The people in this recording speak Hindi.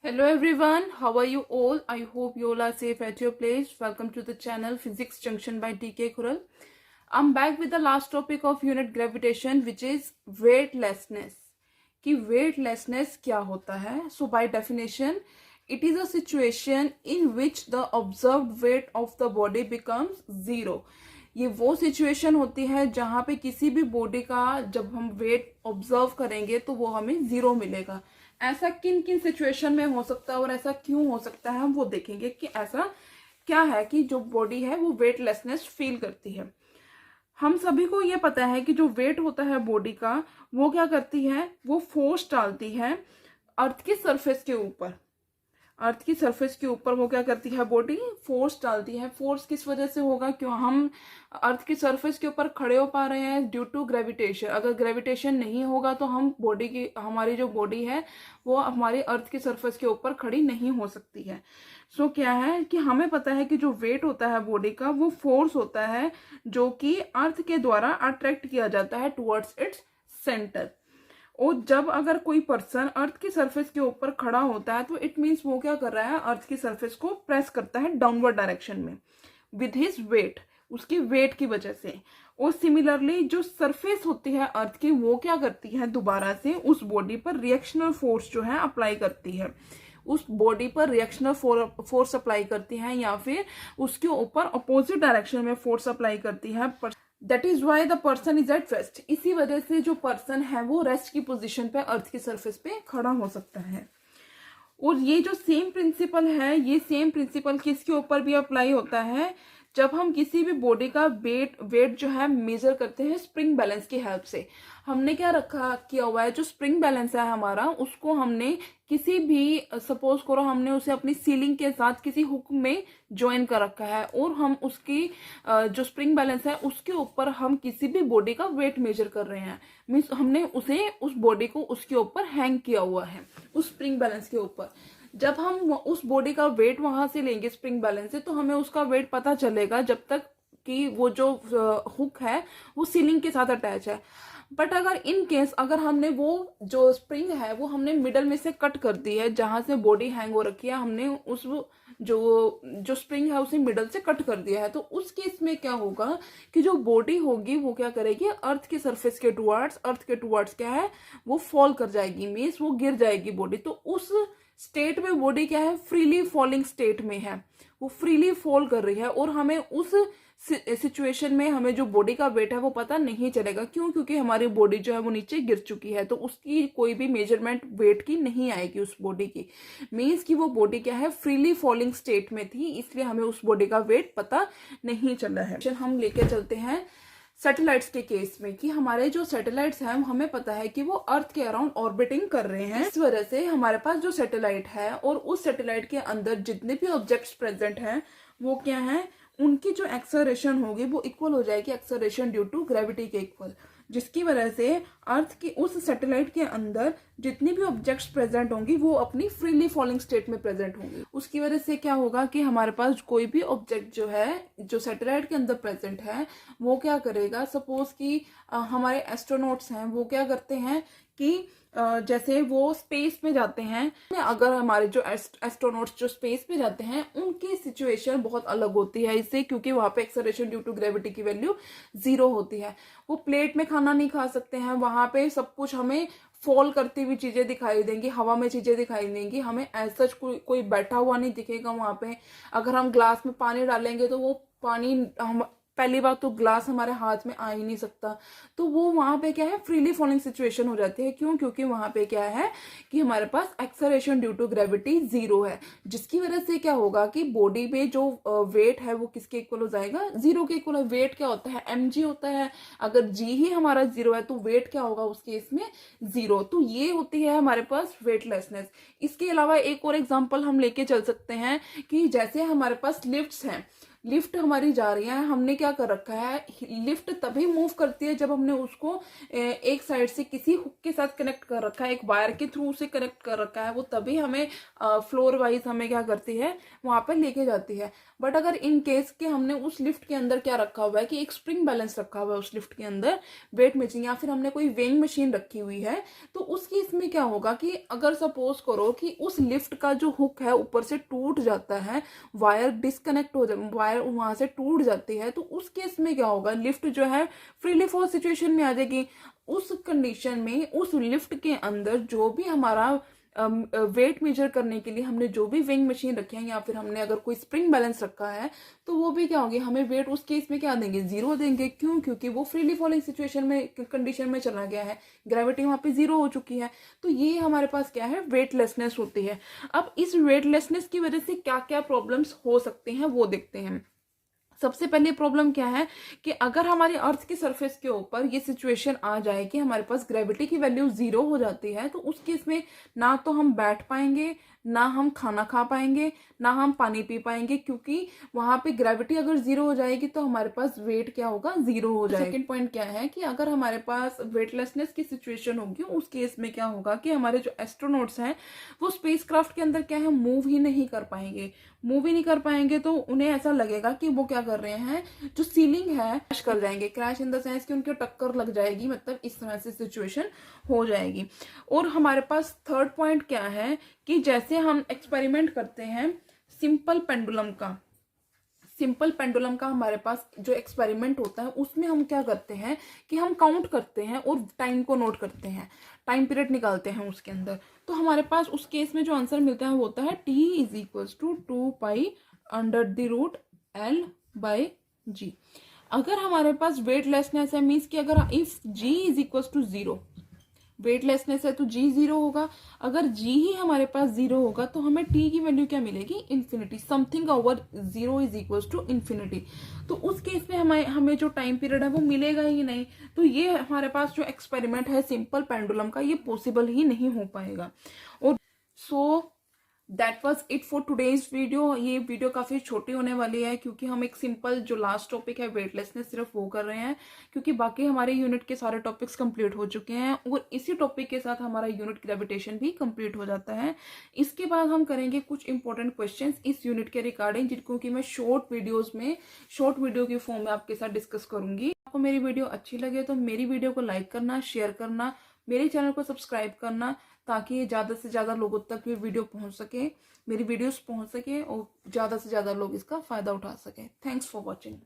Hello everyone, how are you all? I hope you all are safe at your place. Welcome to the channel Physics Junction by TK Khural. I'm back with the last topic of unit gravitation, which is weightlessness. कि weightlessness क्या होता है? So by definition, it is a situation in which the observed weight of the body becomes zero. ये वो सिचुएशन होती है जहां पे किसी भी बॉडी का जब हम वेट ऑब्जर्व करेंगे तो वो हमें जीरो मिलेगा. ऐसा किन किन सिचुएशन में हो सकता है और ऐसा क्यों हो सकता है हम वो देखेंगे कि ऐसा क्या है कि जो बॉडी है वो वेटलेसनेस फील करती है. हम सभी को ये पता है कि जो वेट होता है बॉडी का वो क्या करती है, वो फोर्स डालती है अर्थ की सरफेस के ऊपर. अर्थ की सरफेस के ऊपर वो क्या करती है, बॉडी फोर्स डालती है. फोर्स किस वजह से होगा, क्यों हम अर्थ की सरफेस के ऊपर खड़े हो पा रहे हैं, ड्यू टू ग्रेविटेशन. अगर ग्रेविटेशन नहीं होगा तो हम बॉडी की, हमारी जो बॉडी है वो हमारी अर्थ की सरफेस के ऊपर खड़ी नहीं हो सकती है. सो क्या है कि हमें पता है कि जो वेट होता है बॉडी का वो फोर्स होता है जो कि अर्थ के द्वारा अट्रैक्ट किया जाता है टुवर्ड्स इट्स सेंटर. और जब अगर कोई पर्सन अर्थ की सरफेस के ऊपर खड़ा होता है तो इट मीन्स वो क्या कर रहा है, अर्थ की सरफेस को प्रेस करता है डाउनवर्ड डायरेक्शन में विद हिज वेट, उसकी वेट की वजह से. और सिमिलरली जो सरफेस होती है अर्थ की वो क्या करती है, दोबारा से उस बॉडी पर रिएक्शनल फोर्स जो है अप्लाई करती है. उस बॉडी पर रिएक्शनल फोर्स अप्लाई करती है या फिर उसके ऊपर अपोजिट डायरेक्शन में फोर्स अप्लाई करती है. That is why the person is at rest. इसी वजह से जो पर्सन है वो रेस्ट की पोजीशन पे अर्थ की सरफेस पे खड़ा हो सकता है. और ये जो सेम प्रिंसिपल है, ये सेम प्रिंसिपल किसके ऊपर भी अप्लाई होता है, जब हम किसी भी बॉडी का वेट जो है मेजर करते हैं स्प्रिंग बैलेंस की हेल्प से. हमने क्या रखा किया हुआ है, जो स्प्रिंग बैलेंस है हमारा उसको हमने किसी भी, सपोज करो हमने उसे अपनी सीलिंग के साथ किसी हुक में ज्वाइन कर रखा है और हम उसकी जो स्प्रिंग बैलेंस है उसके ऊपर हम किसी भी बॉडी का वेट मेजर कर रहे हैं. मीन्स हमने उसे, उस बॉडी को उसके ऊपर हैंग किया हुआ है उस स्प्रिंग बैलेंस के ऊपर. जब हम उस बॉडी का वेट वहां से लेंगे स्प्रिंग बैलेंस से तो हमें उसका वेट पता चलेगा जब तक कि वो जो हुक है वो सीलिंग के साथ अटैच है. बट अगर इन केस अगर हमने वो जो स्प्रिंग है वो हमने मिडल में से कट कर दी है, जहां से बॉडी हैंग हो रखी है हमने उस जो स्प्रिंग है उसे मिडल से कट कर दिया है, तो उस केस में क्या होगा कि जो बॉडी होगी वो क्या करेगी, अर्थ के सरफेस के टुवर्ड्स, अर्थ के टुवर्ड्स क्या है वो फॉल कर जाएगी, मीन्स वो गिर जाएगी बॉडी. तो उस स्टेट में बॉडी क्या है, फ्रीली फॉलिंग स्टेट में है, वो फ्रीली फॉल कर रही है. और हमें उस सिचुएशन में हमें जो बॉडी का वेट है वो पता नहीं चलेगा. क्यों? क्योंकि हमारी बॉडी जो है वो नीचे गिर चुकी है, तो उसकी कोई भी मेजरमेंट वेट की नहीं आएगी उस बॉडी की. मीन्स कि वो बॉडी क्या है, फ्रीली फॉलिंग स्टेट में थी, इसलिए हमें उस बॉडी का वेट पता नहीं चला है. हम लेके चलते हैं सैटेलाइट्स के केस में कि हमारे जो सैटेलाइट्स हैं हमें पता है कि वो अर्थ के अराउंड ऑर्बिटिंग कर रहे हैं. इस वजह से हमारे पास जो सैटेलाइट है और उस सैटेलाइट के अंदर जितने भी ऑब्जेक्ट्स प्रेजेंट हैं वो क्या है, उनकी जो एक्सेलरेशन होगी वो इक्वल हो जाएगी एक्सेलरेशन ड्यू टू ग्रेविटी के इक्वल, जिसकी वजह से अर्थ की उस सैटेलाइट के अंदर जितनी भी ऑब्जेक्ट्स प्रेजेंट होंगी वो अपनी फ्रीली फॉलिंग स्टेट में प्रेजेंट होंगी. उसकी वजह से क्या होगा कि हमारे पास कोई भी ऑब्जेक्ट जो है जो सैटेलाइट के अंदर प्रेजेंट है वो क्या करेगा, सपोज कि हमारे एस्ट्रोनॉट्स हैं वो क्या करते हैं कि जैसे वो स्पेस में जाते हैं, अगर हमारे जो एस्ट्रोनॉट्स जो स्पेस में जाते हैं उनकी सिचुएशन बहुत अलग होती है इससे, क्योंकि वहां पे एक्सेलरेशन ड्यू टू ग्रेविटी की वैल्यू 0 होती है. वो प्लेट में खाना नहीं खा सकते हैं, वहां पे सब कुछ हमें फॉल करती हुई चीजें दिखाई देंगी, हवा में चीजें दिखाई देंगी, हमें ऐसा कोई बैठा हुआ नहीं दिखेगा वहां पे. अगर हम ग्लास में पानी डालेंगे तो वो पानी हम, पहली बात तो ग्लास हमारे हाथ में आ ही नहीं सकता, तो वो वहां पे क्या है, फ्रीली फॉलिंग सिचुएशन हो जाती है. क्यों? क्योंकि वहां पे क्या है कि हमारे पास एक्सेलरेशन ड्यू टू ग्रेविटी 0 है, जिसकी वजह से क्या होगा कि बॉडी में जो वेट है वो किसके इक्वल हो जाएगा, 0 के इक्वल. वेट क्या होता है, mg होता है. अगर g ही हमारा 0 है तो वेट क्या होगा उस केस में 0. तो ये होती है हमारे पास वेटलेसनेस. इसके अलावा एक और एग्जाम्पल हम लेके चल सकते हैं कि जैसे हमारे पास लिफ्ट्स हैं, लिफ्ट हमारी जा रही है, हमने क्या कर रखा है, लिफ्ट तभी मूव करती है जब हमने उसको एक साइड से किसी हुक के साथ कनेक्ट कर रखा है, एक वायर के थ्रू उसे कनेक्ट कर रखा है, वो तभी हमें फ्लोर वाइज हमें क्या करती है, वहां पर लेके जाती है। बट अगर इन केस के हमने उस लिफ्ट के अंदर क्या रखा हुआ है कि एक स्प्रिंग बैलेंस रखा हुआ है उस लिफ्ट के अंदर, वेट मैचिंग, या फिर हमने कोई वेइंग मशीन रखी हुई है, तो उस केस में क्या होगा कि अगर सपोज करो कि उस लिफ्ट का जो हुक है ऊपर से टूट जाता है, वायर डिस्कनेक्ट हो जाए, वायर वहां से टूट जाती है, तो उस केस में क्या होगा, लिफ्ट जो है फ्रीली फॉल सिचुएशन में आ जाएगी। उस कंडीशन में उस लिफ्ट के अंदर जो भी हमारा वेट मेजर करने के लिए हमने जो भी वेइंग मशीन रखी है, या फिर हमने अगर कोई स्प्रिंग बैलेंस रखा है, तो वो भी क्या होगी, हमें वेट उस केस में क्या देंगे, 0 देंगे। क्यों? क्योंकि वो फ्रीली फॉलिंग सिचुएशन में कंडीशन में चला गया है, ग्रेविटी वहां पे 0 हो चुकी है। तो ये हमारे पास क्या है, वेटलेसनेस होती है। अब इस वेटलेसनेस की वजह से क्या क्या प्रॉब्लम्स हो सकते हैं वो देखते हैं। सबसे पहले प्रॉब्लम क्या है कि अगर हमारे अर्थ की सरफेस के ऊपर ये सिचुएशन आ जाए कि हमारे पास ग्रेविटी की वैल्यू 0 हो जाती है, तो उस केस में ना तो हम बैठ पाएंगे, ना हम खाना खा पाएंगे, ना हम पानी पी पाएंगे, क्योंकि वहां पे ग्रेविटी अगर 0 हो जाएगी तो हमारे पास वेट क्या होगा, 0 हो जाएगा। सेकंड पॉइंट क्या है कि अगर हमारे पास वेटलेसनेस की सिचुएशन होगी, उस केस में क्या होगा कि हमारे जो एस्ट्रोनॉट्स हैं वो स्पेसक्राफ्ट के अंदर क्या है, मूव ही नहीं कर पाएंगे। मूव ही नहीं कर पाएंगे तो उन्हें ऐसा लगेगा कि वो क्या कर रहे हैं, जो सीलिंग है क्रैश कर जाएंगे। क्रैश इन द सेंस कि उनके टक्कर लग जाएगी, मतलब इस तरह से सिचुएशन हो जाएगी। और हमारे पास थर्ड पॉइंट क्या है कि जैसे हम एक्सपेरिमेंट करते हैं सिंपल पेंडुलम का, सिंपल पेंडुलम का हमारे पास जो एक्सपेरिमेंट होता है उसमें हम क्या करते हैं कि हम काउंट करते हैं और टाइम को नोट करते हैं, टाइम पीरियड निकालते हैं उसके अंदर। तो हमारे पास उस केस में जो आंसर मिलता है वो होता है T is equals to 2π√L/g। अगर हमारे पास वेटलेसनेस है, मीन्स कि अगर if G is equals to 0, weightlessness है तो G 0 होगा। अगर G ही हमारे पास 0 होगा तो हमें T की वैल्यू क्या मिलेगी, infinity. Something over 0 is equals to infinity. तो उस केस में हमें जो टाइम पीरियड है वो मिलेगा ही नहीं। तो ये हमारे पास जो एक्सपेरिमेंट है सिंपल पेंडुलम का, ये पॉसिबल ही नहीं हो पाएगा। और so that was it for today's video. ये वीडियो काफी छोटी होने वाली है क्योंकि हम एक सिंपल जो लास्ट टॉपिक है वेटलेसनेस सिर्फ वो कर रहे हैं, क्योंकि बाकी हमारे यूनिट के सारे टॉपिक्स कंप्लीट हो चुके हैं और इसी टॉपिक के साथ हमारा यूनिट ग्रेविटेशन भी कंप्लीट हो जाता है। इसके बाद हम करेंगे कुछ इंपॉर्टेंट क्वेश्चंस इस यूनिट के रिगार्डिंग, जिनको कि मैं शॉर्ट वीडियो की फॉर्म में आपके साथ डिस्कस करूंगी। आपको मेरी वीडियो अच्छी लगे तो मेरी वीडियो को लाइक करना, शेयर करना, मेरे चैनल को सब्सक्राइब करना, ताकि ज़्यादा से ज़्यादा लोगों तक ये वीडियो पहुंच सके, मेरी वीडियोस पहुंच सके और ज़्यादा से ज़्यादा लोग इसका फ़ायदा उठा सके। Thanks for watching.